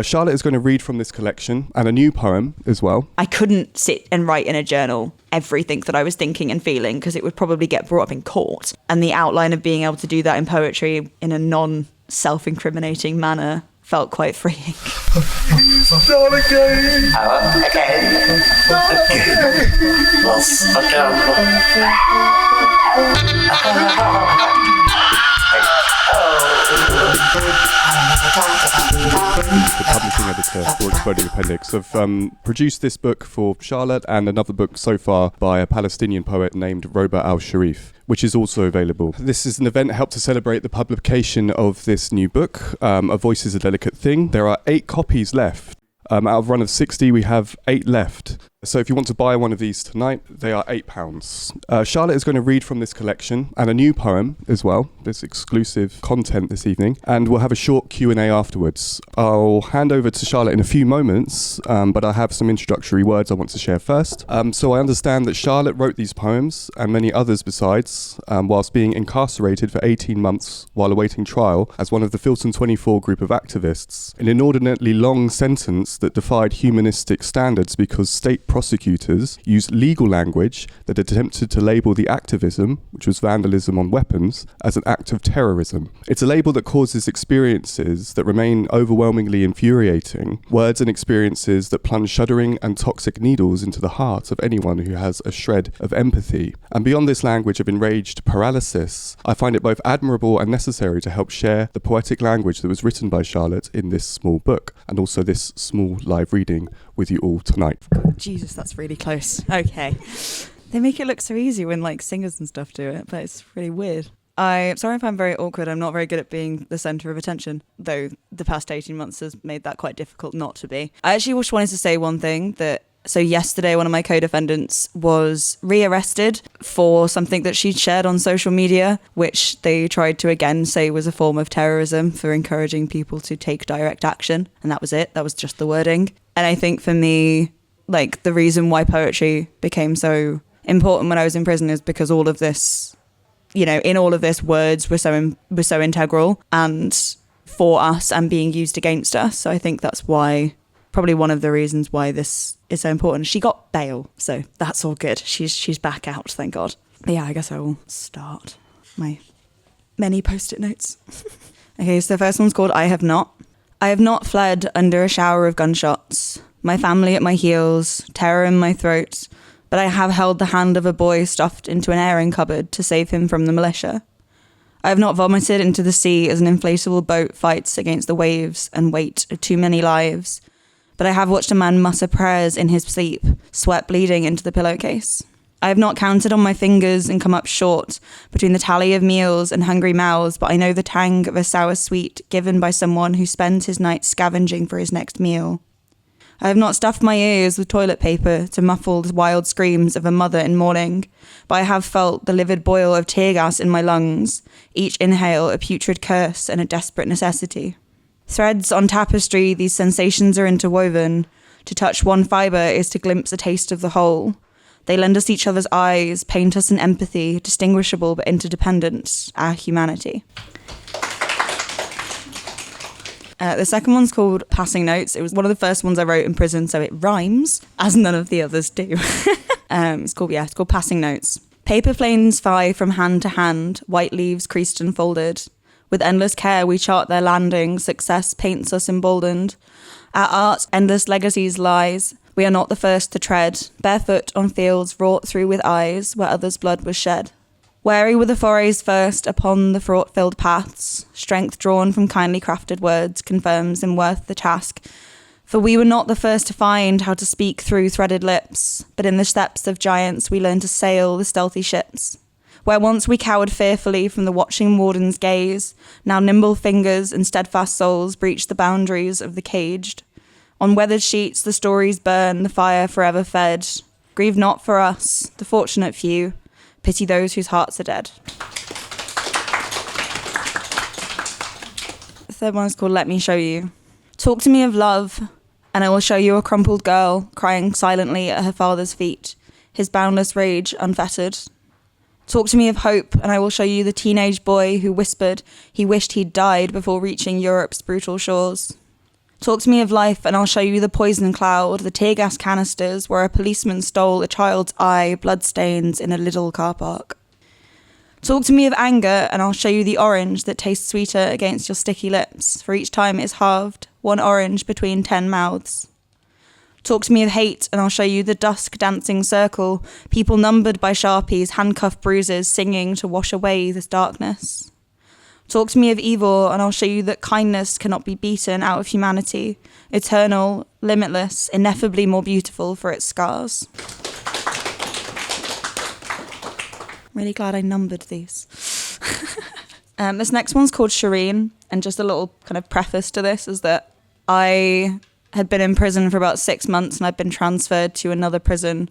Charlotte is going to read from this collection and a new poem as well. I couldn't sit and write in a journal everything that I was thinking and feeling because it would probably get brought up in court. And the outline of being able to do that in poetry in a non-self-incriminating manner felt quite freeing. Not again. Again. Lost the publishing editor for Exploding Appendix. I've produced this book for Charlotte and another book so far by a Palestinian poet named Roba al-Sharif, which is also available. This is an event that helped to celebrate the publication of this new book, A Voice is a Delicate Thing. There are 8 copies left. Out of a run of 60, we have 8 left. So if you want to buy one of these tonight, they are £8. Charlotte is going to read from this collection and a new poem as well. There's exclusive content this evening, and we'll have a short Q&A afterwards. I'll hand over to Charlotte in a few moments, but I have some introductory words I want to share first. So I understand that Charlotte wrote these poems and many others besides, whilst being incarcerated for 18 months while awaiting trial as one of the Filton 24 group of activists. An inordinately long sentence that defied humanistic standards because state prosecutors used legal language that attempted to label the activism, which was vandalism on weapons, as an act of terrorism. It's a label that causes experiences that remain overwhelmingly infuriating, words and experiences that plunge shuddering and toxic needles into the heart of anyone who has a shred of empathy. And beyond this language of enraged paralysis, I find it both admirable and necessary to help share the poetic language that was written by Charlotte in this small book, and also this small live reading with you all tonight. Jesus, that's really close. Okay. They make it look so easy when like singers and stuff do it, but it's really weird. I'm sorry if I'm very awkward. I'm not very good at being the centre of attention, though the past 18 months has made that quite difficult not to be. I actually just wanted to say one thing so yesterday, one of my co-defendants was rearrested for something that she'd shared on social media, which they tried to again say was a form of terrorism for encouraging people to take direct action. And that was it. That was just the wording. And I think for me, like the reason why poetry became so important when I was in prison is because all of this, you know, in all of this, words were so integral and for us and being used against us. So I think that's why, probably one of the reasons why this is so important. She got bail, so that's all good. She's back out, thank God. But yeah, I guess I will start my many post-it notes. Okay, so the first one's called I Have Not. I have not fled under a shower of gunshots, my family at my heels, terror in my throat, but I have held the hand of a boy stuffed into an airing cupboard to save him from the militia. I have not vomited into the sea as an inflatable boat fights against the waves and weight of too many lives, but I have watched a man mutter prayers in his sleep, sweat bleeding into the pillowcase. I have not counted on my fingers and come up short between the tally of meals and hungry mouths, but I know the tang of a sour sweet given by someone who spends his night scavenging for his next meal. I have not stuffed my ears with toilet paper to muffle the wild screams of a mother in mourning, but I have felt the livid boil of tear gas in my lungs, each inhale a putrid curse and a desperate necessity. Threads on tapestry, these sensations are interwoven. To touch one fibre is to glimpse a taste of the whole. They lend us each other's eyes, paint us in empathy, distinguishable but interdependent, our humanity. The second one's called Passing Notes. It was one of the first ones I wrote in prison, so it rhymes, as none of the others do. It's called Passing Notes. Paper planes fly from hand to hand, white leaves creased and folded. With endless care we chart their landing, success paints us emboldened. Our art's endless legacies lies, we are not the first to tread, barefoot on fields wrought through with eyes where others' blood was shed. Wary were the forays first upon the fraught-filled paths, strength drawn from kindly crafted words confirms in worth the task, for we were not the first to find how to speak through threaded lips, but in the steps of giants we learned to sail the stealthy ships. Where once we cowered fearfully from the watching warden's gaze, now nimble fingers and steadfast souls breach the boundaries of the caged. On weathered sheets the stories burn, the fire forever fed. Grieve not for us, the fortunate few, pity those whose hearts are dead. The third one is called Let Me Show You. Talk to me of love, and I will show you a crumpled girl crying silently at her father's feet, his boundless rage unfettered. Talk to me of hope, and I will show you the teenage boy who whispered he wished he'd died before reaching Europe's brutal shores. Talk to me of life and I'll show you the poison cloud, the tear gas canisters where a policeman stole a child's eye, bloodstains in a little car park. Talk to me of anger and I'll show you the orange that tastes sweeter against your sticky lips, for each time it's halved, one orange between 10 mouths. Talk to me of hate and I'll show you the dusk dancing circle, people numbered by Sharpies, handcuff bruises singing to wash away this darkness. Talk to me of evil and I'll show you that kindness cannot be beaten out of humanity, eternal, limitless, ineffably more beautiful for its scars. Really glad I numbered these. This next one's called Shireen, and just a little kind of preface to this is that I had been in prison for about 6 months and I'd been transferred to another prison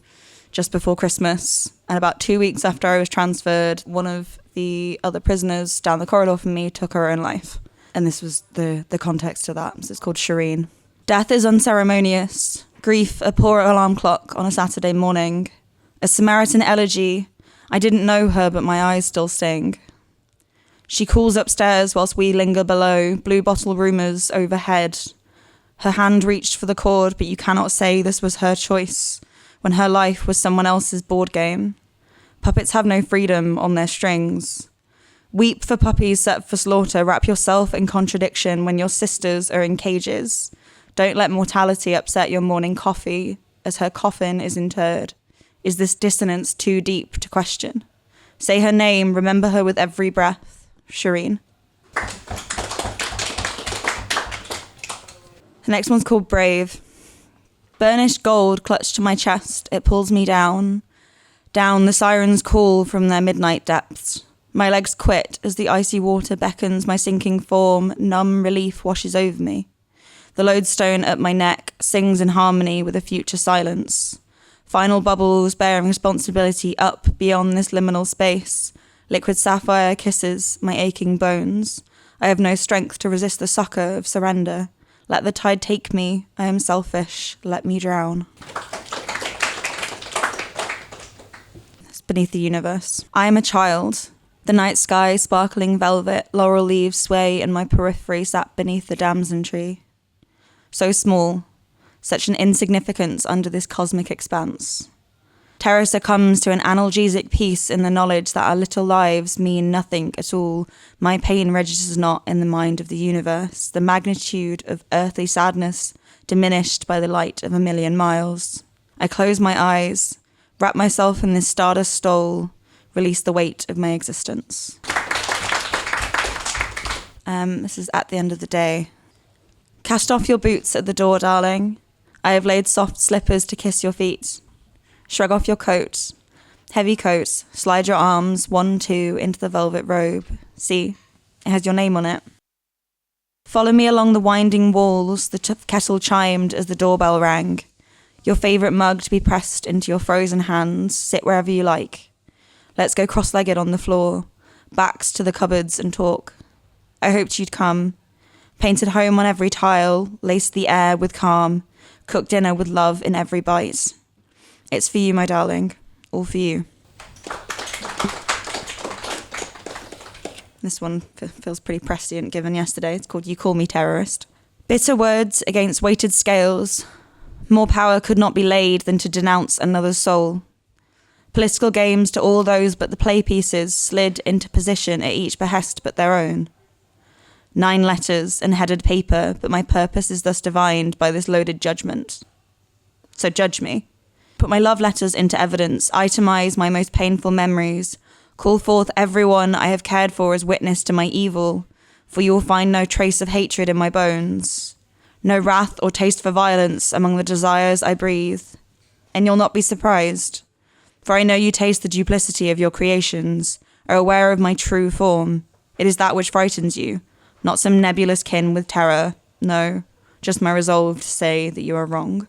just before Christmas. And about 2 weeks after I was transferred, one of the other prisoners down the corridor from me took her own life. And this was the context to that. So it's called Shireen. Death is unceremonious. Grief, a poor alarm clock on a Saturday morning. A Samaritan elegy. I didn't know her, but my eyes still sting. She calls upstairs whilst we linger below, blue bottle rumours overhead. Her hand reached for the cord, but you cannot say this was her choice, when her life was someone else's board game. Puppets have no freedom on their strings. Weep for puppies set for slaughter, wrap yourself in contradiction when your sisters are in cages. Don't let mortality upset your morning coffee as her coffin is interred. Is this dissonance too deep to question? Say her name, remember her with every breath. Shireen. The next one's called Brave. Burnished gold clutched to my chest, it pulls me down. Down the sirens call from their midnight depths. My legs quit as the icy water beckons my sinking form, numb relief washes over me. The lodestone at my neck sings in harmony with a future silence. Final bubbles bearing responsibility up beyond this liminal space. Liquid sapphire kisses my aching bones. I have no strength to resist the sucker of surrender. Let the tide take me. I am selfish. Let me drown. It's beneath the universe. I am a child. The night sky, sparkling velvet, laurel leaves sway in my periphery sat beneath the damson tree. So small. Such an insignificance under this cosmic expanse. Terror succumbs to an analgesic peace in the knowledge that our little lives mean nothing at all. My pain registers not in the mind of the universe, the magnitude of earthly sadness diminished by the light of 1,000,000 miles. I close my eyes, wrap myself in this stardust stole, release the weight of my existence. This is At the End of the Day. Cast off your boots at the door, darling. I have laid soft slippers to kiss your feet. Shrug off your coat, heavy coat, slide your arms 1, 2 into the velvet robe. See, it has your name on it. Follow me along the winding walls, the kettle chimed as the doorbell rang. Your favourite mug to be pressed into your frozen hands, sit wherever you like. Let's go cross-legged on the floor, backs to the cupboards and talk. I hoped you'd come. Painted home on every tile, laced the air with calm, cooked dinner with love in every bite. It's for you, my darling. All for you. This one feels pretty prescient given yesterday. It's called You Call Me Terrorist. Bitter words against weighted scales. More power could not be laid than to denounce another's soul. Political games to all those but the play pieces slid into position at each behest but their own. 9 letters and headed paper, but my purpose is thus divined by this loaded judgment. So judge me. Put my love letters into evidence, itemize my most painful memories, call forth everyone I have cared for as witness to my evil, for you will find no trace of hatred in my bones, no wrath or taste for violence among the desires I breathe. And you'll not be surprised, for I know you taste the duplicity of your creations, are aware of my true form. It is that which frightens you. Not some nebulous kin with terror, no, just my resolve to say that you are wrong.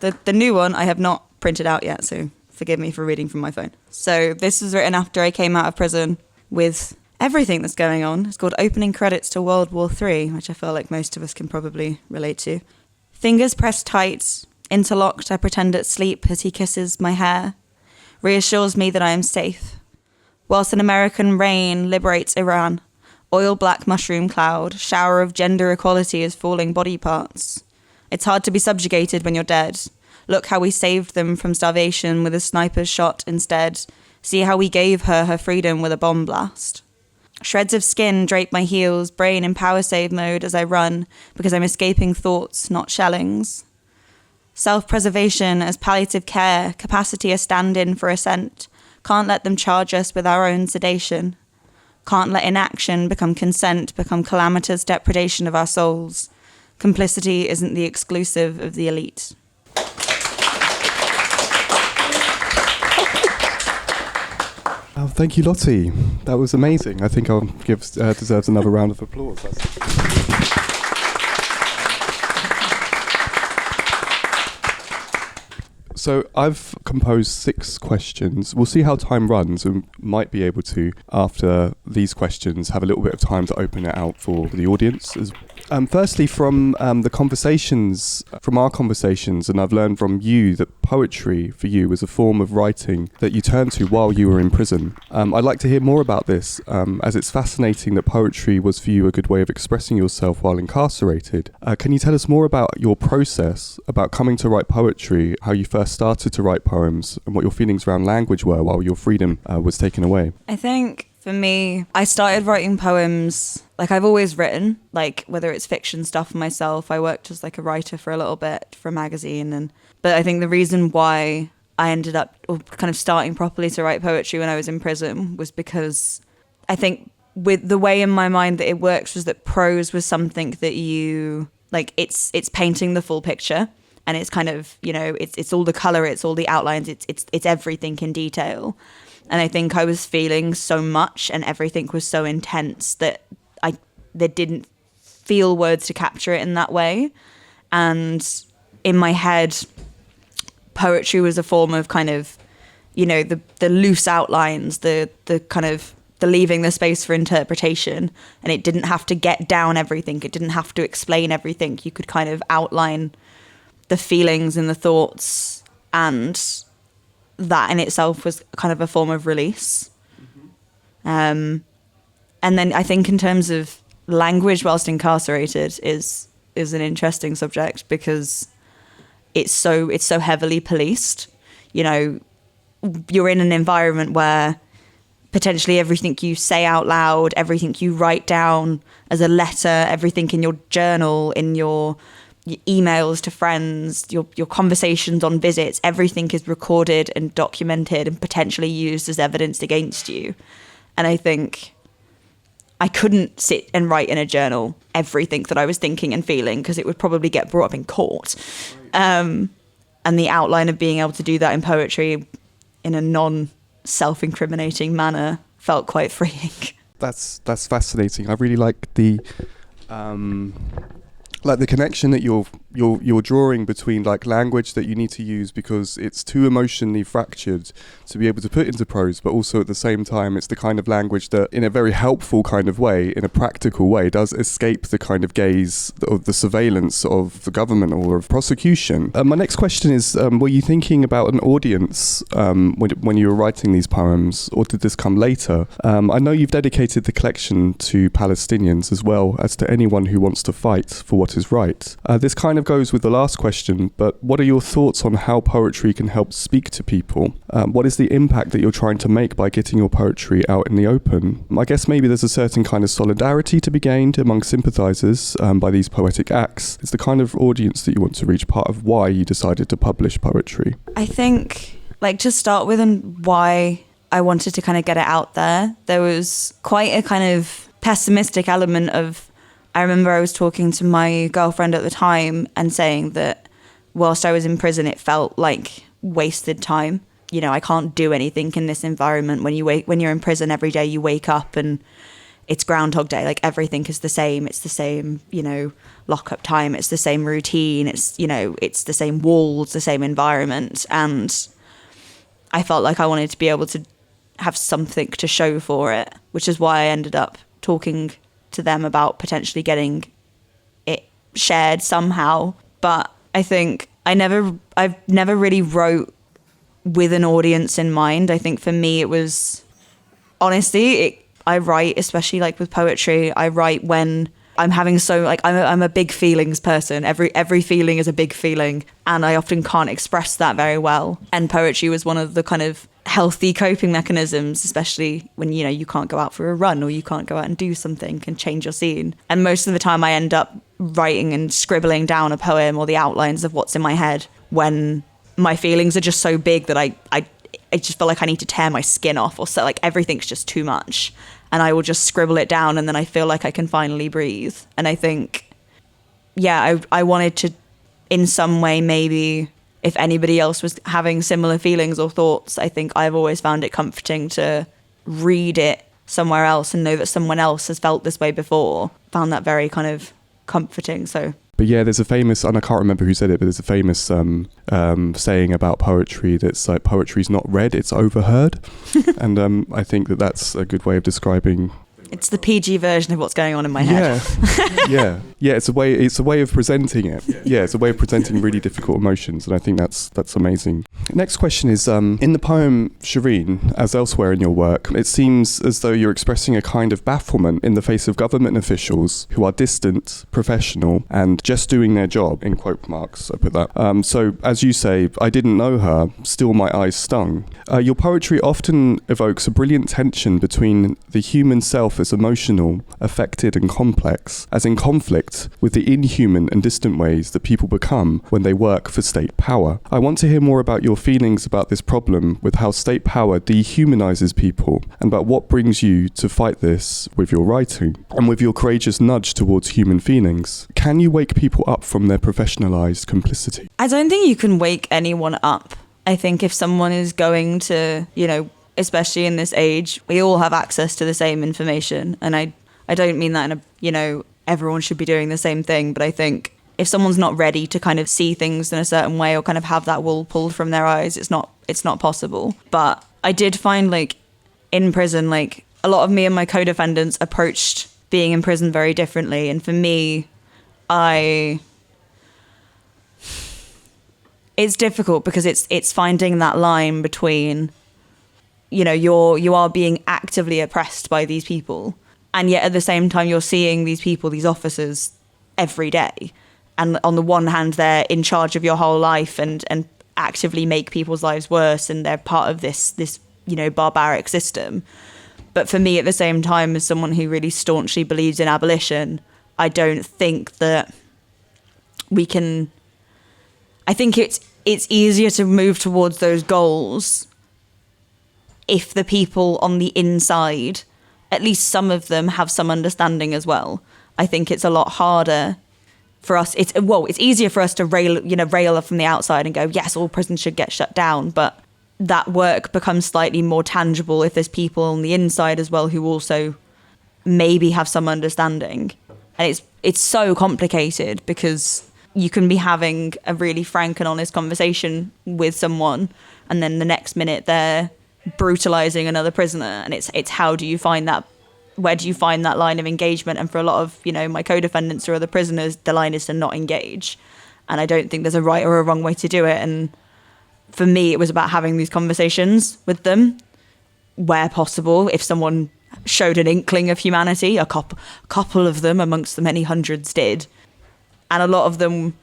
The new one I have not printed out yet, so forgive me for reading from my phone. So this was written after I came out of prison with everything that's going on. It's called Opening Credits to World War III, which I feel like most of us can probably relate to. Fingers pressed tight, interlocked, I pretend at sleep as he kisses my hair, reassures me that I am safe. Whilst an American rain liberates Iran, Oil black mushroom cloud, shower of gender equality as falling body parts. It's hard to be subjugated when you're dead. Look how we saved them from starvation with a sniper's shot instead. See how we gave her freedom with a bomb blast. Shreds of skin drape my heels, brain in power save mode as I run, because I'm escaping thoughts, not shellings. Self-preservation as palliative care, capacity a stand-in for assent. Can't let them charge us with our own sedation. Can't let inaction become consent, become calamitous depredation of our souls. Complicity isn't the exclusive of the elite. Oh, thank you, Lottie. That was amazing. I think I'll give deserves another round of applause. So I've composed 6 questions. We'll see how time runs, and might be able to, after these questions, have a little bit of time to open it out for the audience. Firstly, from the conversations, from our conversations, and I've learned from you that poetry for you was a form of writing that you turned to while you were in prison. I'd like to hear more about this, as it's fascinating that poetry was for you a good way of expressing yourself while incarcerated. Can you tell us more about your process, about coming to write poetry, how you first started to write poems, and what your feelings around language were while your freedom was taken away? I think for me, I started writing poems, like I've always written, like whether it's fiction stuff for myself. I worked as like a writer for a little bit for a magazine, but I think the reason why I ended up kind of starting properly to write poetry when I was in prison was because I think with the way in my mind that it works was that prose was something that you, like it's painting the full picture. And it's kind of, you know, it's all the colour, it's all the outlines, it's everything in detail. And I think I was feeling so much and everything was so intense that there didn't feel words to capture it in that way. And in my head, poetry was a form of kind of, you know, the loose outlines, the kind of the leaving the space for interpretation. And it didn't have to get down everything. It didn't have to explain everything. You could kind of outline the feelings and the thoughts, and that in itself was kind of a form of release. And then I think in terms of language whilst incarcerated is an interesting subject because it's so heavily policed. You know, you're in an environment where potentially everything you say out loud, everything you write down as a letter, everything in your journal, in your emails to friends, your conversations on visits, everything is recorded and documented and potentially used as evidence against you. And I think I couldn't sit and write in a journal everything that I was thinking and feeling because it would probably get brought up in court. And the outline of being able to do that in poetry in a non-self-incriminating manner felt quite freeing. That's fascinating. I really like the connection that you're drawing between like language that you need to use because it's too emotionally fractured to be able to put into prose, but also at the same time it's the kind of language that in a very helpful kind of way, in a practical way, does escape the kind of gaze of the surveillance of the government or of prosecution. My next question is, were you thinking about an audience when you were writing these poems, or did this come later? I know you've dedicated the collection to Palestinians as well as to anyone who wants to fight for what is right. This kind of goes with the last question, but what are your thoughts on how poetry can help speak to people? What is the impact that you're trying to make by getting your poetry out in the open? I guess maybe there's a certain kind of solidarity to be gained among sympathisers by these poetic acts. It's the kind of audience that you want to reach, part of why you decided to publish poetry. I think, like, to start with and why I wanted to kind of get it out there was quite a kind of pessimistic element of, I remember I was talking to my girlfriend at the time and saying that whilst I was in prison, it felt like wasted time. You know, I can't do anything in this environment. When you're in prison every day, you wake up and it's Groundhog Day. Like everything is the same. It's the same, you know, lockup time. It's the same routine. It's, you know, it's the same walls, the same environment. And I felt like I wanted to be able to have something to show for it, which is why I ended up talking to them about potentially getting it shared somehow. But I think I've never really wrote with an audience in mind. I think for me it was, honestly, I write, especially like with poetry, I write when I'm having I'm a big feelings person. Every feeling is a big feeling, and I often can't express that very well. And poetry was one of the kind of healthy coping mechanisms, especially when, you know, you can't go out for a run or you can't go out and do something, can change your scene. And most of the time I end up writing and scribbling down a poem or the outlines of what's in my head when my feelings are just so big that I just feel like I need to tear my skin off, or so, like everything's just too much. And I will just scribble it down, and then I feel like I can finally breathe. And I think, yeah, I wanted to, in some way, maybe if anybody else was having similar feelings or thoughts, I think I've always found it comforting to read it somewhere else and know that someone else has felt this way before. Found that very kind of comforting. So. But yeah, there's a famous, and I can't remember who said it, but there's a famous saying about poetry that's like, poetry's not read, it's overheard. And I think that's a good way of describing. It's the PG version of what's going on in my head. Yeah. It's a way of presenting it. Yeah, it's a way of presenting really difficult emotions, and I think that's amazing. Next question is, in the poem Shireen, as elsewhere in your work, it seems as though you're expressing a kind of bafflement in the face of government officials who are distant, professional, and just doing their job, in quote marks, I put that. So, as you say, I didn't know her, still my eyes stung. Your poetry often evokes a brilliant tension between the human self as emotional, affected and complex, as in conflict with the inhuman and distant ways that people become when they work for state power. I want to hear more about your feelings about this problem with how state power dehumanizes people, and about what brings you to fight this with your writing and with your courageous nudge towards human feelings. Can you wake people up from their professionalized complicity? I don't think you can wake anyone up. I think if someone is going to, you know, especially in this age, we all have access to the same information. And I don't mean that in a, you know, everyone should be doing the same thing. But I think if someone's not ready to kind of see things in a certain way or kind of have that wool pulled from their eyes, it's not possible. But I did find, like, in prison, like, a lot of me and my co-defendants approached being in prison very differently. And for me, it's difficult because it's finding that line between, you know, you are being actively oppressed by these people, and yet at the same time you're seeing these people, these officers, every day. And on the one hand, they're in charge of your whole life and actively make people's lives worse, and they're part of this, you know, barbaric system. But for me, at the same time, as someone who really staunchly believes in abolition, I don't think that we can... I think it's easier to move towards those goals if the people on the inside, at least some of them, have some understanding as well. I think it's a lot harder for us. It's easier for us to rail from the outside and go, yes, all prisons should get shut down. But that work becomes slightly more tangible if there's people on the inside as well who also maybe have some understanding. And it's so complicated because you can be having a really frank and honest conversation with someone, and then the next minute they're brutalizing another prisoner, and it's how do you find that, where do you find that line of engagement? And for a lot of, you know, my co-defendants or other prisoners, the line is to not engage, and I don't think there's a right or a wrong way to do it. And for me, it was about having these conversations with them where possible. If someone showed an inkling of humanity, a couple of them amongst the many hundreds did, and a lot of them,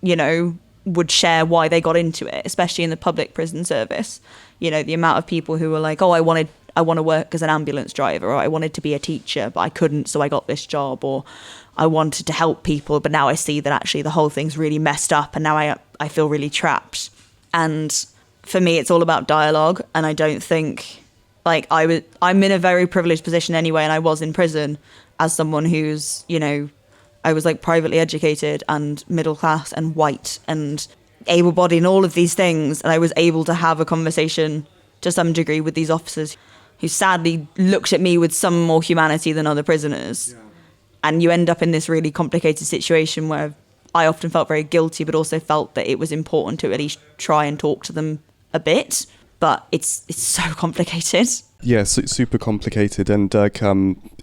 you know, would share why they got into it, especially in the public prison service. You know, the amount of people who were like, oh, I want to work as an ambulance driver, or I wanted to be a teacher, but I couldn't, so I got this job, or I wanted to help people, but now I see that actually the whole thing's really messed up, and now I feel really trapped. And for me, it's all about dialogue, and I don't think, like, I'm in a very privileged position anyway, and I was in prison as someone who's, you know, I was like privately educated and middle class and white and able-bodied and all of these things, and I was able to have a conversation to some degree with these officers who sadly looked at me with some more humanity than other prisoners. Yeah. And you end up in this really complicated situation where I often felt very guilty, but also felt that it was important to at least try and talk to them a bit. But it's so complicated. Yeah, super complicated, and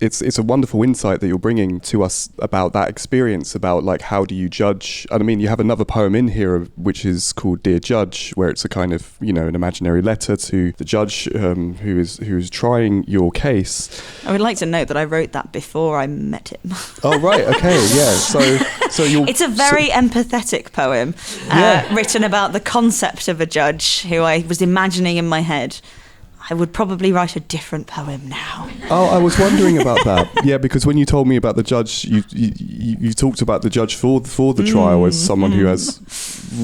it's a wonderful insight that you're bringing to us about that experience, about like how do you judge. And I mean, you have another poem in here which is called Dear Judge, where it's a kind of, you know, an imaginary letter to the judge who is trying your case. I would like to note that I wrote that before I met him. Oh right, okay, yeah. So you're. It's a very empathetic poem, written about the concept of a judge who I was imagining in my head. I would probably write a different poem now. Oh, I was wondering about that. Yeah, because when you told me about the judge, you talked about the judge for the trial as someone who has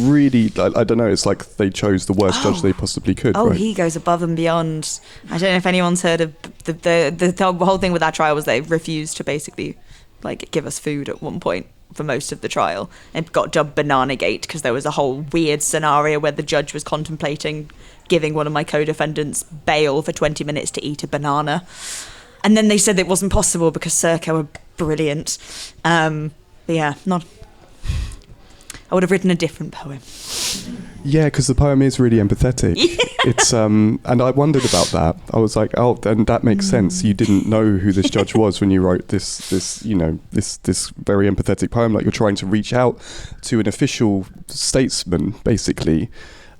really, I don't know, it's like they chose the worst judge they possibly could. Oh, right? He goes above and beyond. I don't know if anyone's heard of the whole thing with that trial was they refused to basically like give us food at one point for most of the trial. It got dubbed Banana Gate because there was a whole weird scenario where the judge was contemplating giving one of my co-defendants bail for 20 minutes to eat a banana. And then they said it wasn't possible because Serco were brilliant. But yeah, I would have written a different poem. Yeah, because the poem is really empathetic. It's and I wondered about that. I was like, oh, then that makes sense. You didn't know who this judge was when you wrote this very empathetic poem. Like you're trying to reach out to an official statesman, basically.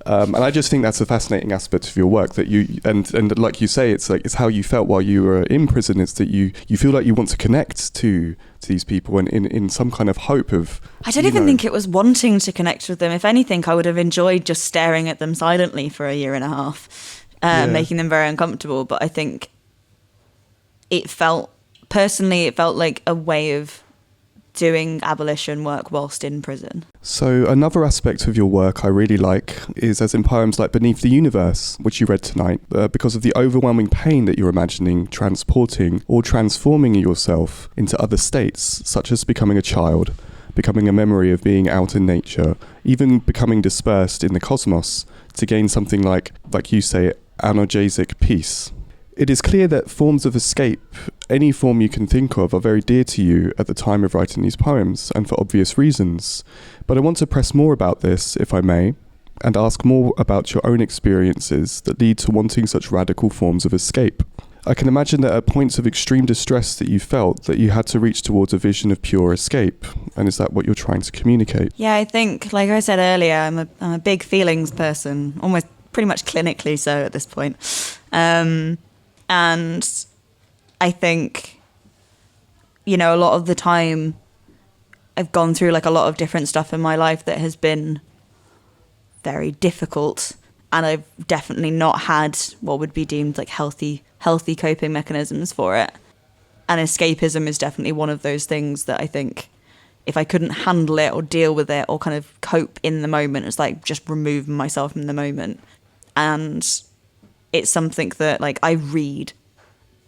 And I just think that's a fascinating aspect of your work, that you and like you say, it's how you felt while you were in prison. It's that you feel like you want to connect to these people and in some kind of hope of. I don't even think it was wanting to connect with them. If anything, I would have enjoyed just staring at them silently for a year and a half, making them very uncomfortable. But I think it felt like a way of doing abolition work whilst in prison. So another aspect of your work I really like is as in poems like Beneath the Universe, which you read tonight, because of the overwhelming pain that you're imagining transporting or transforming yourself into other states, such as becoming a child, becoming a memory of being out in nature, even becoming dispersed in the cosmos to gain something like you say, analgesic peace. It is clear that forms of escape, any form you can think of, are very dear to you at the time of writing these poems, and for obvious reasons. But I want to press more about this, if I may, and ask more about your own experiences that lead to wanting such radical forms of escape. I can imagine that at points of extreme distress that you felt, that you had to reach towards a vision of pure escape. And is that what you're trying to communicate? Yeah, I think, like I said earlier, I'm a big feelings person, almost pretty much clinically so at this point. And I think, a lot of the time I've gone through like a lot of different stuff in my life that has been very difficult. And I've definitely not had what would be deemed like healthy coping mechanisms for it. And escapism is definitely one of those things that I think if I couldn't handle it or deal with it or kind of cope in the moment, it's like just remove myself from the moment. And it's something that like I read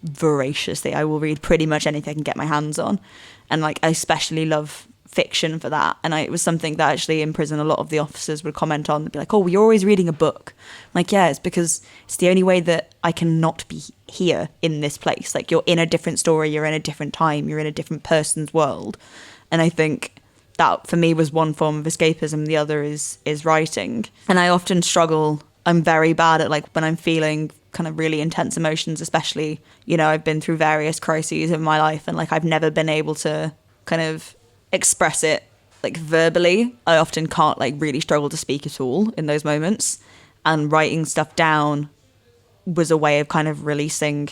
voraciously. I will read pretty much anything I can get my hands on. And like I especially love fiction for that. And it was something that actually in prison a lot of the officers would comment on. They'd be like, oh, well, you're always reading a book. I'm like, yeah, it's because it's the only way that I can not be here in this place. Like you're in a different story, you're in a different time, you're in a different person's world. And I think that for me was one form of escapism. The other is writing. And I often struggle. I'm very bad at like when I'm feeling kind of really intense emotions, especially, I've been through various crises in my life and like I've never been able to kind of express it like verbally. I often can't like really struggle to speak at all in those moments, and writing stuff down was a way of kind of releasing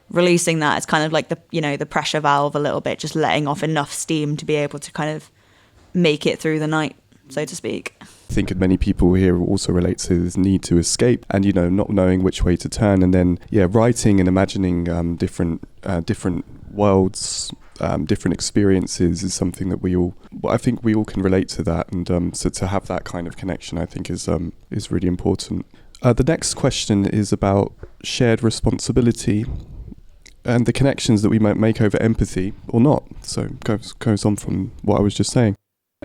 that. It's kind of like the pressure valve a little bit, just letting off enough steam to be able to kind of make it through the night, so to speak. I think many people here also relate to this need to escape and, not knowing which way to turn. And then, writing and imagining different worlds, different experiences is something that I think we all can relate to that. And so to have that kind of connection, I think is really important. The next question is about shared responsibility and the connections that we might make over empathy or not. So goes on from what I was just saying.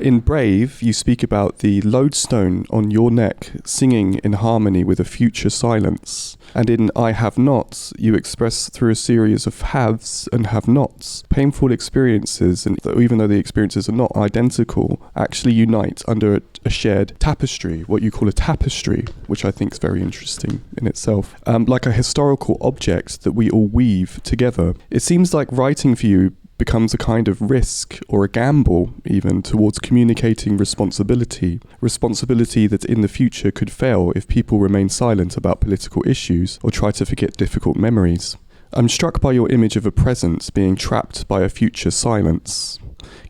In Brave, you speak about the lodestone on your neck singing in harmony with a future silence. And in I Have Not, you express through a series of haves and have-nots, painful experiences, and even though the experiences are not identical, actually unite under a shared tapestry, what you call a tapestry, which I think is very interesting in itself, like a historical object that we all weave together. It seems like writing for you becomes a kind of risk or a gamble even towards communicating responsibility that in the future could fail if people remain silent about political issues or try to forget difficult memories. I'm struck by your image of a present being trapped by a future silence.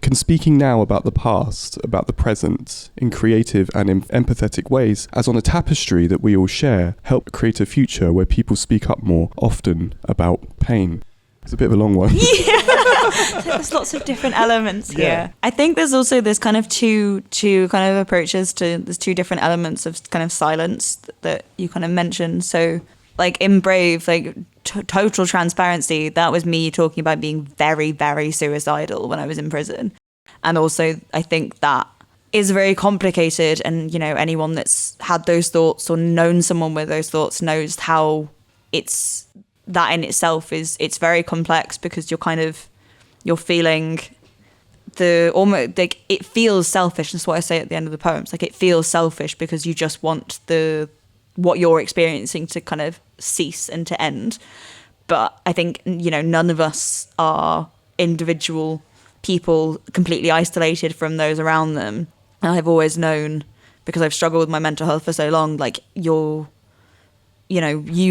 Can speaking now about the past, about the present, in creative and empathetic ways, as on a tapestry that we all share, help create a future where people speak up more often about pain? It's a bit of a long one. Yeah, there's lots of different elements here. Yeah. I think there's also this kind of two kind of approaches to, there's two different elements of kind of silence that you kind of mentioned. So like in Brave, like total transparency, that was me talking about being very, very suicidal when I was in prison. And also I think that is very complicated, and you know, anyone that's had those thoughts or known someone with those thoughts knows how that in itself it's very complex, because you're feeling the almost like it feels selfish. That's what I say at the end of the poems. Like it feels selfish because you just want what you're experiencing to kind of cease and to end. But I think, you know, none of us are individual people completely isolated from those around them. And I've always known, because I've struggled with my mental health for so long, like you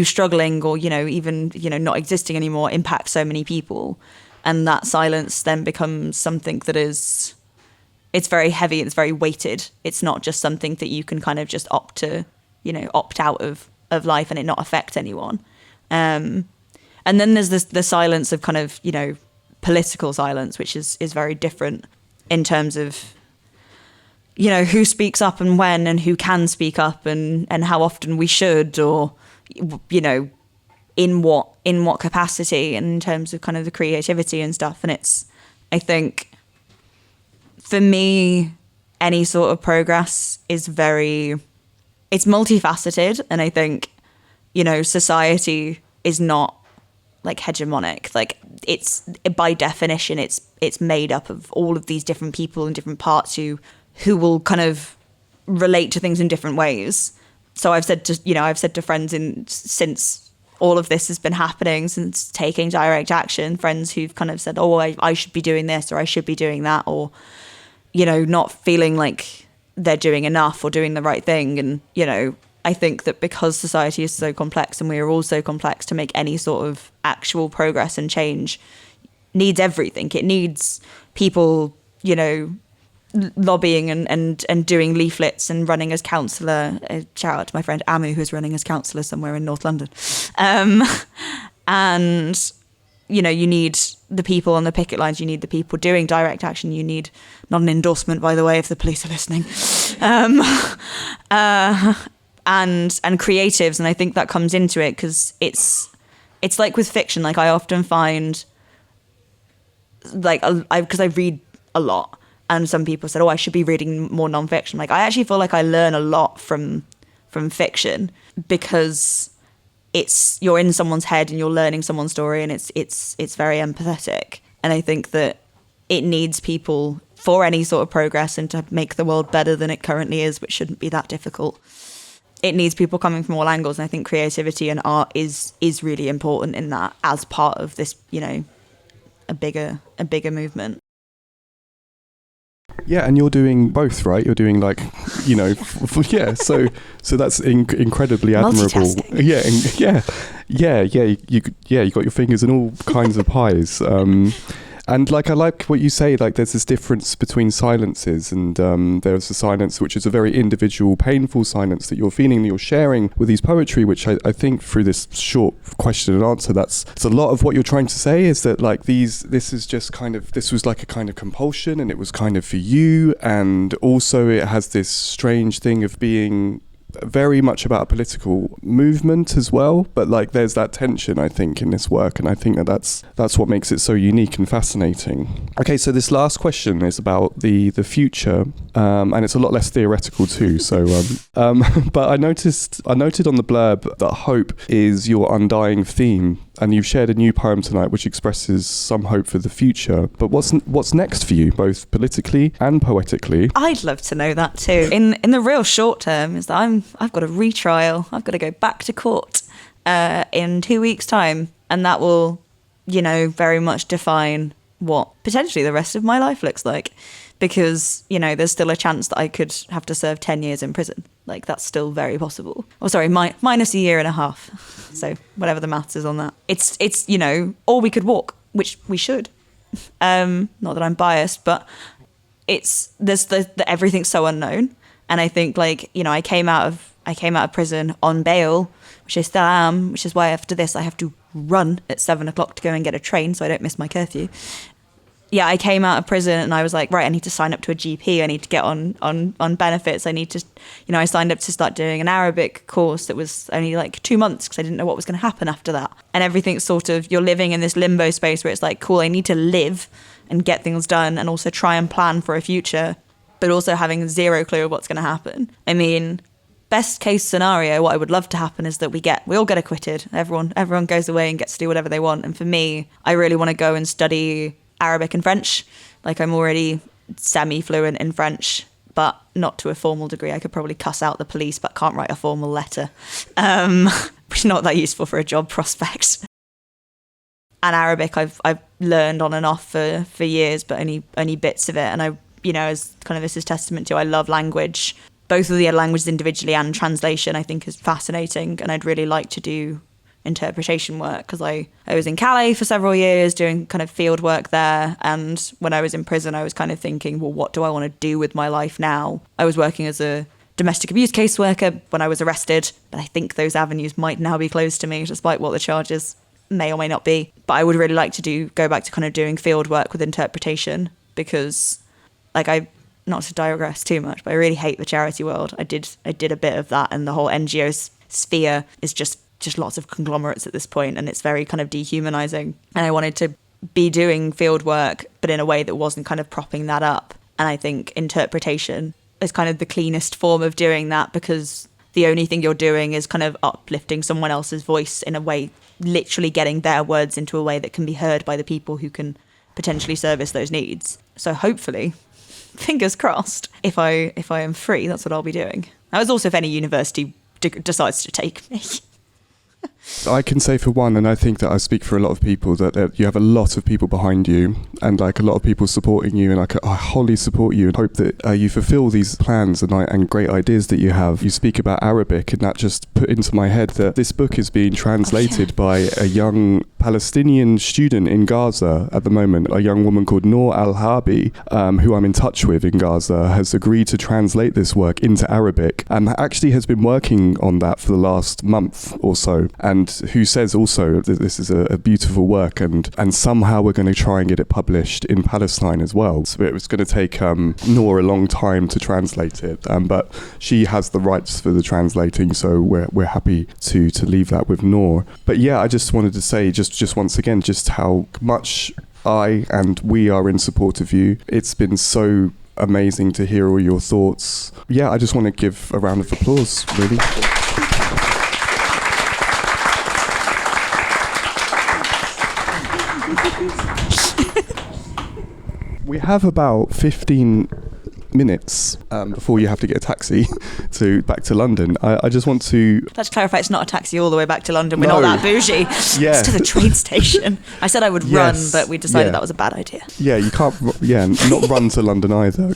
struggling or, you know, even, you know, not existing anymore impacts so many people. And that silence then becomes something that it's very heavy, it's very weighted. It's not just something that you can kind of just opt out of life and it not affect anyone. And then there's the silence of kind of, you know, political silence, which is very different in terms of, you know, who speaks up and when, and who can speak up and how often we should, or, you know, in what capacity, and in terms of kind of the creativity and stuff. And I think for me, any sort of progress is it's multifaceted. And I think, you know, society is not like hegemonic. Like it's by definition, it's made up of all of these different people in different parts who will kind of relate to things in different ways. So I've said to friends since all of this has been happening, since taking direct action, friends who've kind of said, oh, I should be doing this, or I should be doing that, or, you know, not feeling like they're doing enough or doing the right thing. And, you know, I think that because society is so complex, and we are all so complex, to make any sort of actual progress and change needs everything. It needs people, you know, lobbying and doing leaflets and running as councillor. Shout out to my friend Amu, who's running as councillor somewhere in North London. And, you know, you need the people on the picket lines, you need the people doing direct action, you need, not an endorsement, by the way, if the police are listening, and creatives. And I think that comes into it, because it's like with fiction. Like I often find, like, because I read a lot, and some people said, oh, I should be reading more nonfiction. Like I actually feel like I learn a lot from fiction, because you're in someone's head and you're learning someone's story, and it's very empathetic. And I think that it needs people for any sort of progress and to make the world better than it currently is, which shouldn't be that difficult. It needs people coming from all angles, and I think creativity and art is really important in that, as part of this, you know, a bigger movement. Yeah, and you're doing both, right? You're doing, like, you know, yeah. So that's incredibly admirable. Yeah, you got your fingers in all kinds of pies. And like, I like what you say, like there's this difference between silences, and there's a silence which is a very individual, painful silence that you're feeling, that you're sharing with these poetry, which I think through this short question and answer, it's a lot of what you're trying to say, is that like this was like a kind of compulsion, and it was kind of for you, and also it has this strange thing of being very much about a political movement as well, but like there's that tension, I think, in this work, and I think that's what makes it so unique and fascinating. Okay, so this last question is about the future, and it's a lot less theoretical too. So, but I noted on the blurb that hope is your undying theme and you've shared a new poem tonight which expresses some hope for the future. But what's next for you, both politically and poetically? I'd love to know that too. In the real short term is that I've got a retrial. I've got to go back to court in 2 weeks' time, and that will, very much define what potentially the rest of my life looks like. Because, there's still a chance that I could have to serve 10 years in prison. Like, that's still very possible. Oh, sorry, minus a year and a half. So whatever the maths is on that. It's or we could walk, which we should. Not that I'm biased, but there's everything's so unknown. And I think, I came out of prison on bail, which I still am, which is why after this I have to run at 7:00 to go and get a train so I don't miss my curfew. Yeah, I came out of prison and I was like, right, I need to sign up to a GP. I need to get on benefits. I need to, I signed up to start doing an Arabic course that was only like 2 months because I didn't know what was going to happen after that. And everything's sort of, you're living in this limbo space where it's like, cool, I need to live and get things done and also try and plan for a future, but also having zero clue of what's going to happen. I mean, best case scenario, what I would love to happen is that we all get acquitted. Everyone goes away and gets to do whatever they want. And for me, I really want to go and study Arabic and French. Like, I'm already semi-fluent in French, but not to a formal degree. I could probably cuss out the police, but can't write a formal letter, which is not that useful for a job prospect. And Arabic, I've learned on and off for years, but only bits of it. And I, as kind of this is testament to, I love language. Both of the languages individually and translation, I think, is fascinating, and I'd really like to do interpretation work because I was in Calais for several years doing kind of field work there, and when I was in prison I was kind of thinking, well, what do I want to do with my life now? I was working as a domestic abuse caseworker when I was arrested, but I think those avenues might now be closed to me despite what the charges may or may not be. But I would really like to go back to kind of doing field work with interpretation, because not to digress too much, but I really hate the charity world. I did a bit of that, and the whole NGO sphere is just lots of conglomerates at this point, and it's very kind of dehumanizing. And I wanted to be doing field work, but in a way that wasn't kind of propping that up. And I think interpretation is kind of the cleanest form of doing that, because the only thing you're doing is kind of uplifting someone else's voice in a way, literally getting their words into a way that can be heard by the people who can potentially service those needs. So hopefully, fingers crossed, if I am free, that's what I'll be doing. That was also if any university decides to take me. I can say for one, and I think that I speak for a lot of people, that you have a lot of people behind you, and a lot of people supporting you, and I wholly support you and hope that you fulfill these plans and great ideas that you have. You speak about Arabic, and that just put into my head that this book is being translated by a young Palestinian student in Gaza at the moment. A young woman called Noor Al-Harbi, who I'm in touch with in Gaza, has agreed to translate this work into Arabic, and actually has been working on that for the last month or so. And who says also that this is a beautiful work, and somehow we're going to try and get it published in Palestine as well. So it was going to take Noor a long time to translate it, but she has the rights for the translating, so we're happy to leave that with Noor. But yeah, I just wanted to say just once again just how much I and we are in support of you. It's been so amazing to hear all your thoughts. Yeah, I just want to give a round of applause, really. We have about 15 minutes before you have to get a taxi back to London. I just want to... Let's clarify, it's not a taxi all the way back to London. We're not that bougie. Yeah. It's to the train station. I said I would run, but we decided that was a bad idea. Yeah, you can't... Yeah, not run to London either.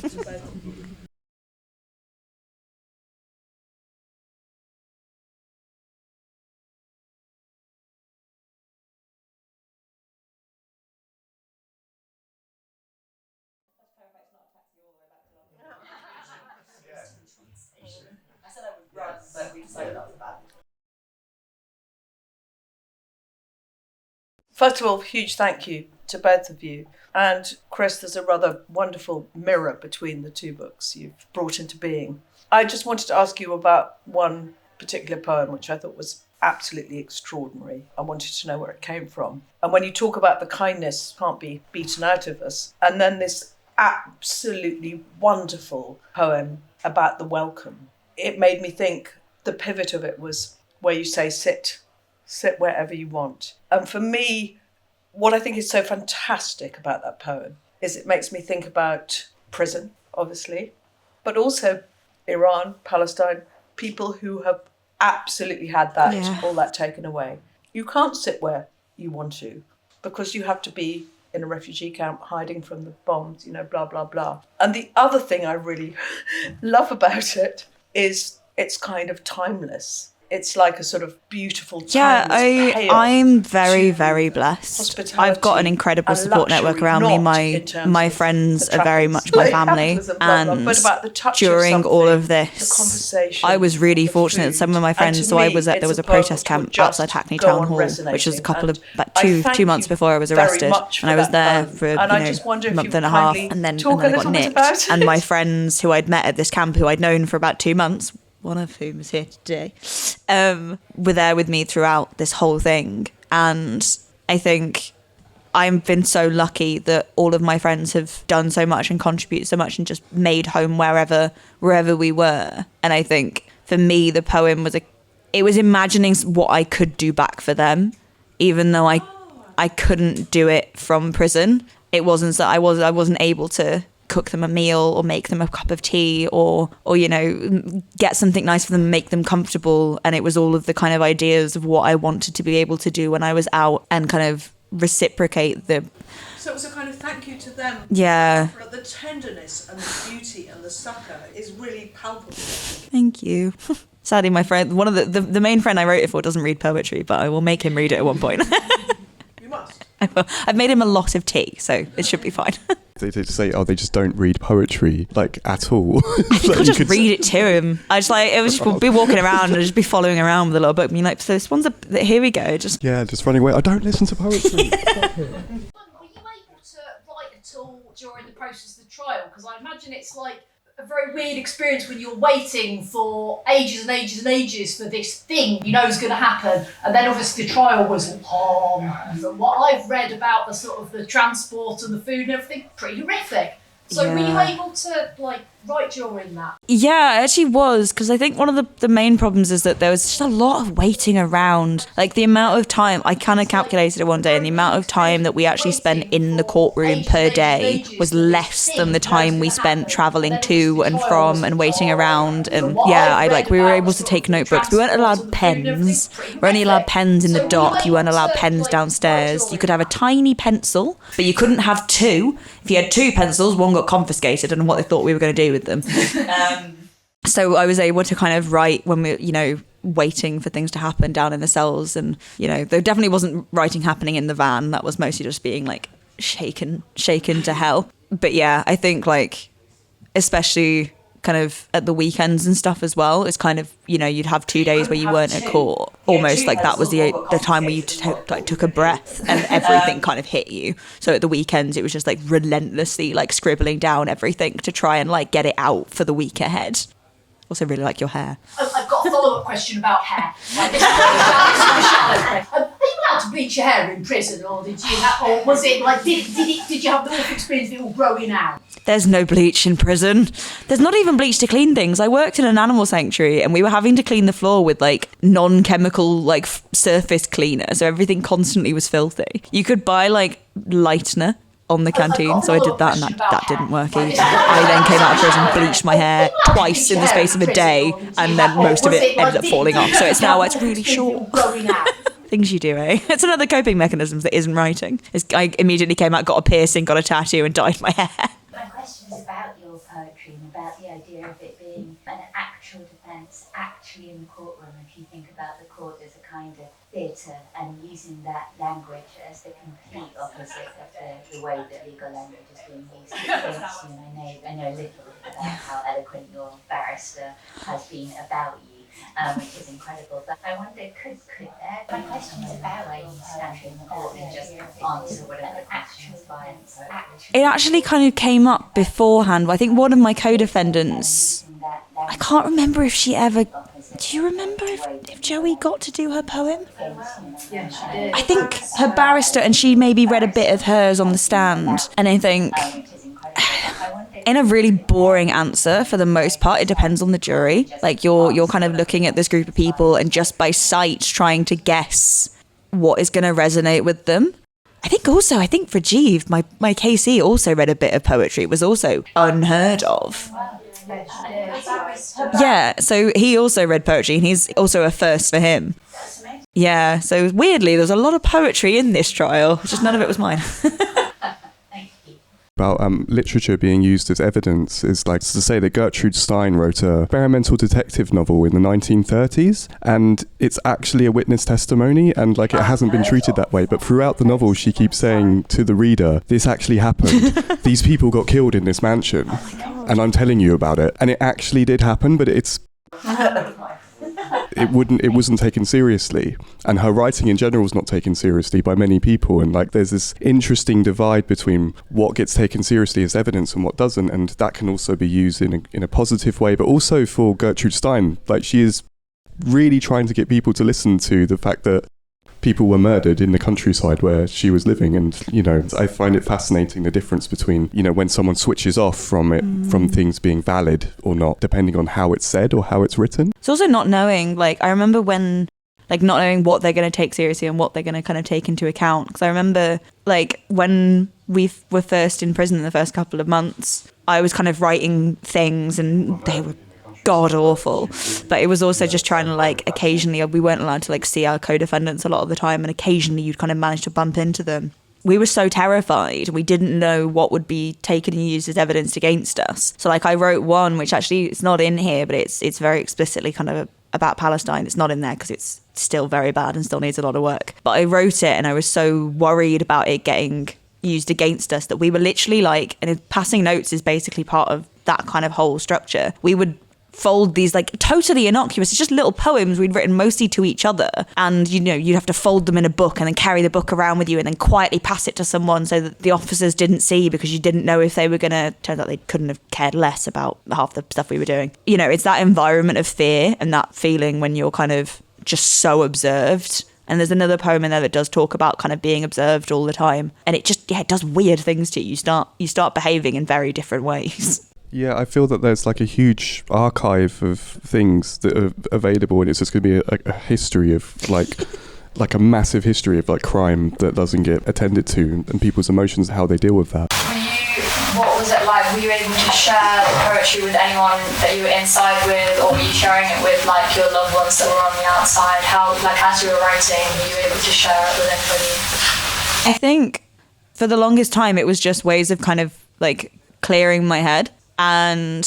I said I would run, but we decided that was bad. First of all, huge thank you to both of you. And Chris, there's a rather wonderful mirror between the two books you've brought into being. I just wanted to ask you about one particular poem, which I thought was absolutely extraordinary. I wanted to know where it came from. And when you talk about the kindness can't be beaten out of us, and then this absolutely wonderful poem about the welcome, it made me think the pivot of it was where you say sit sit wherever you want. And for me, what I think is so fantastic about that poem is it makes me think about prison, obviously, but also Iran, Palestine, people who have absolutely had that, all that taken away. You can't sit where you want to because you have to be in a refugee camp hiding from the bombs, blah, blah, blah. And the other thing I really love about it is it's kind of timeless. It's like a sort of beautiful timeless payoff. I'm very, very blessed. I've got an incredible support network around me. My friends are very much my family. And during all of this, I was really fortunate. Some of my friends, there was a protest camp outside Hackney Town Hall, which was about two months before I was arrested. And I was there for a month and a half, and then I got nicked. And my friends who I'd met at this camp, who I'd known for about 2 months, one of whom is here today, were there with me throughout this whole thing. And I think I've been so lucky that all of my friends have done so much and contributed so much and just made home wherever we were. And I think for me, the poem was imagining what I could do back for them, even though I couldn't do it from prison. It wasn't that I wasn't able to cook them a meal or make them a cup of tea or get something nice for them, make them comfortable. And it was all of the kind of ideas of what I wanted to be able to do when I was out and kind of reciprocate the... So it was a kind of thank you to them. Yeah. For the tenderness and the beauty and the succour is really palpable. Thank you. Sadly, my friend, one of the main friend I wrote it for doesn't read poetry, but I will make him read it at one point. You must. I've made him a lot of tea, so it should be fine. They say, they just don't read poetry, at all. I think I'll just read it to him. We'll be walking around and just be following around with a little book, being like, so this one's here we go. Just running away. I don't listen to poetry. Were you able to write at all during the process of the trial? Because I imagine it's like a very weird experience when you're waiting for ages and ages and ages for this thing you know is going to happen, and then obviously the trial was from what I've read about the sort of the transport and the food and everything, pretty horrific. So were you able to write during that? Yeah, it actually was, because I think one of the main problems is that there was just a lot of waiting around. The amount of time, I kind of calculated it one day, and the amount of time that we actually spent in the courtroom per day was less than the time we spent travelling to and from and waiting around. And we were able to take notebooks. We weren't allowed pens. We're only allowed pens in the dock. You weren't allowed pens downstairs. You could have a tiny pencil, but you couldn't have two. If you had two pencils, one got confiscated, and what they thought we were going to do with them. So I was able to kind of write when we, waiting for things to happen down in the cells, and there definitely wasn't writing happening in the van. That was mostly just being shaken to hell. But yeah, I think especially kind of at the weekends and stuff as well, it's kind of you'd have 2 days where you weren't at court, almost that was the time where you took a breath and everything kind of hit you. So at the weekends it was just relentlessly scribbling down everything to try and get it out for the week ahead. Also really like your hair. I've got a follow-up question about hair. Are you allowed to bleach your hair in prison, or did you or was it did you have the awful experience of it all growing out? There's no bleach in prison. There's not even bleach to clean things. I worked in an animal sanctuary and we were having to clean the floor with non-chemical surface cleaner, so everything constantly was filthy. You could buy lightener on the canteen, so I did that, and that didn't work either. I then came out of prison, bleached my hair twice in the space of a day, and then most of it ended up falling off. So it's really short. Things you do, eh? It's another coping mechanism that isn't writing. I immediately came out, got a piercing, got a tattoo, and dyed my hair. My question is about your poetry and about the idea of it being an actual defence, actually in the courtroom. If you think about the court as a kind of theatre and using that language as the complete opposite of the way that legal language is being used. I know a little bit about how eloquent your barrister has been about you, which is incredible. But I wonder, my question is about why you stand in court and just answer whatever actual violence. It actually kind of came up beforehand. I think one of my co-defendants, I can't remember if she ever... Do you remember if Joey got to do her poem? Yeah, she did. I think her barrister, and she maybe read a bit of hers on the stand. And I think... in a really boring answer for the most part. It depends on the jury. Like you're kind of looking at this group of people and just by sight trying to guess what is going to resonate with them. I think Rajiv, my KC, also read a bit of poetry. It was also unheard of. Yeah, so he also read poetry, and he's also a first for him. Yeah, so weirdly, there's a lot of poetry in this trial, just none of it was mine. About literature being used as evidence is like to say that Gertrude Stein wrote a experimental detective novel in the 1930s, and it's actually a witness testimony, and like it hasn't been treated that way, but throughout the novel she keeps saying to the reader, this actually happened. These people got killed in this mansion, and I'm telling you about it. And it actually did happen, but it wasn't taken seriously, and her writing in general is not taken seriously by many people, and like there's this interesting divide between what gets taken seriously as evidence and what doesn't, and that can also be used in a positive way. But also for Gertrude Stein, like she is really trying to get people to listen to the fact that people were murdered in the countryside where she was living. And, you know, I find it fascinating the difference between, you know, when someone switches off from it, from things being valid or not, depending on how it's said or how it's written. It's also not knowing, like, I remember when, like, not knowing what they're going to take seriously and what they're going to kind of take into account. Because I remember, like, when we were first in prison in the first couple of months, I was kind of writing things and they were god awful, but it was also just trying to, like, occasionally we weren't allowed to, like, see our co-defendants a lot of the time, and occasionally you'd kind of manage to bump into them. We were so terrified, we didn't know what would be taken and used as evidence against us. So, like, I wrote one which actually it's not in here, but it's very explicitly kind of about Palestine. It's not in there because it's still very bad and still needs a lot of work, but I wrote it and I was so worried about it getting used against us that we were literally, like, and passing notes is basically part of that kind of whole structure. We would fold these, like, totally innocuous, it's just little poems we'd written mostly to each other, and, you know, you'd have to fold them in a book and then carry the book around with you and then quietly pass it to someone so that the officers didn't see, because you didn't know if they were gonna, turns out they couldn't have cared less about half the stuff we were doing. You know, it's that environment of fear and that feeling when you're kind of just so observed. And there's another poem in there that does talk about kind of being observed all the time, and it just, yeah, it does weird things to you. You start behaving in very different ways. Yeah, I feel that there's like a huge archive of things that are available, and it's just going to be a history of like a massive history of like crime that doesn't get attended to, and people's emotions, how they deal with that. What was it like? Were you able to share the poetry with anyone that you were inside with, or were you sharing it with, like, your loved ones that were on the outside? How, like, as you were writing, were you able to share it with anybody? I think for the longest time it was just ways of kind of, like, clearing my head. And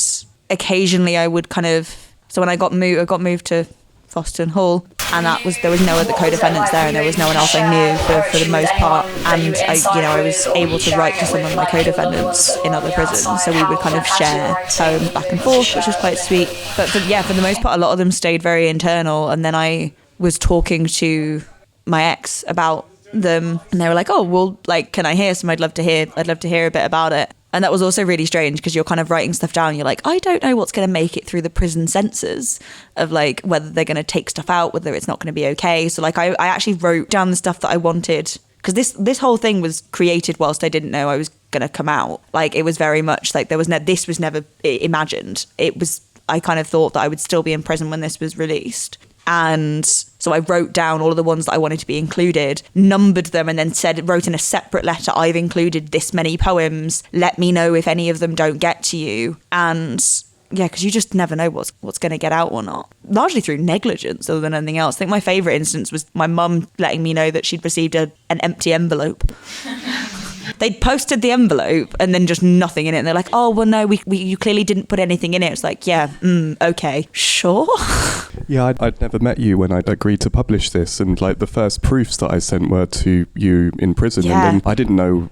occasionally I would kind of, so when I got moved to Foston Hall, and there was no other co-defendants there, and there was no one else I knew for the most part, and I was able to write to some of my co-defendants in other prisons, so we would kind of share poems back and forth, which was quite sweet. But for the most part, a lot of them stayed very internal, and then I was talking to my ex about them, and they were like, oh, well, like, can I hear some? I'd love to hear a bit about it. And that was also really strange, because you're kind of writing stuff down. You're like, I don't know what's going to make it through the prison censors of, like, whether they're going to take stuff out, whether it's not going to be okay. So, like, I actually wrote down the stuff that I wanted, because this whole thing was created whilst I didn't know I was going to come out. Like, it was very much like this was never imagined. I kind of thought that I would still be in prison when this was released. And so I wrote down all of the ones that I wanted to be included, numbered them, and then wrote in a separate letter, I've included this many poems, let me know if any of them don't get to you. And yeah, because you just never know what's going to get out or not. Largely through negligence other than anything else. I think my favourite instance was my mum letting me know that she'd received an empty envelope. They'd posted the envelope and then just nothing in it. And they're like, oh, well, no, you clearly didn't put anything in it. It's like, yeah, okay, sure. Yeah, I'd never met you when I'd agreed to publish this. And like the first proofs that I sent were to you in prison. Yeah. And then I didn't know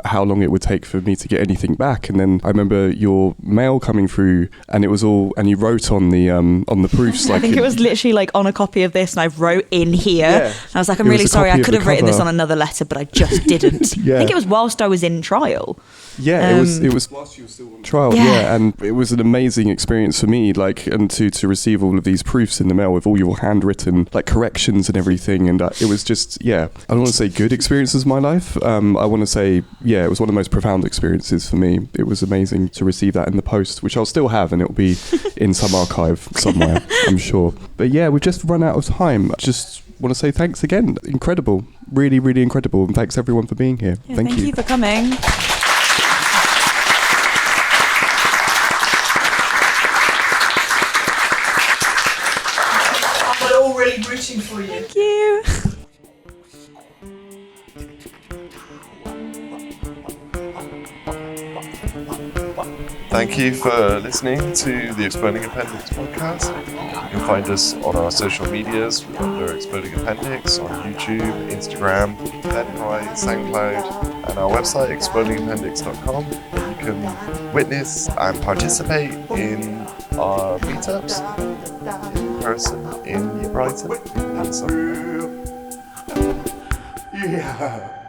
how long it would take for me to get anything back. And then I remember your mail coming through, and it was all, and you wrote on the proofs. Like, I think it was literally like on a copy of this, and I wrote in here. Yeah. And I was like, I'm really sorry, I could have written this on another letter, but I just didn't. Yeah. I think it was was whilst I was in trial. Yeah, it was whilst you were still on trial. Yeah. And it was an amazing experience for me, like, and to receive all of these proofs in the mail with all your handwritten like corrections and everything, and it was just I don't want to say good experiences in my life. I want to say it was one of the most profound experiences for me. It was amazing to receive that in the post, which I'll still have, and it'll be in some archive somewhere, I'm sure. But we've just run out of time. Just want to say thanks again. Incredible, really, really incredible, and thanks everyone for being here. Thank you for coming. We're all really rooting for you. Thank you. Thank you for listening to the Exploding Appendix podcast. You can find us on our social medias under Exploding Appendix on YouTube, Instagram, Eventbrite, SoundCloud, and our website explodingappendix.com. You can witness and participate in our meetups in person in Brighton in the summer. Yeah.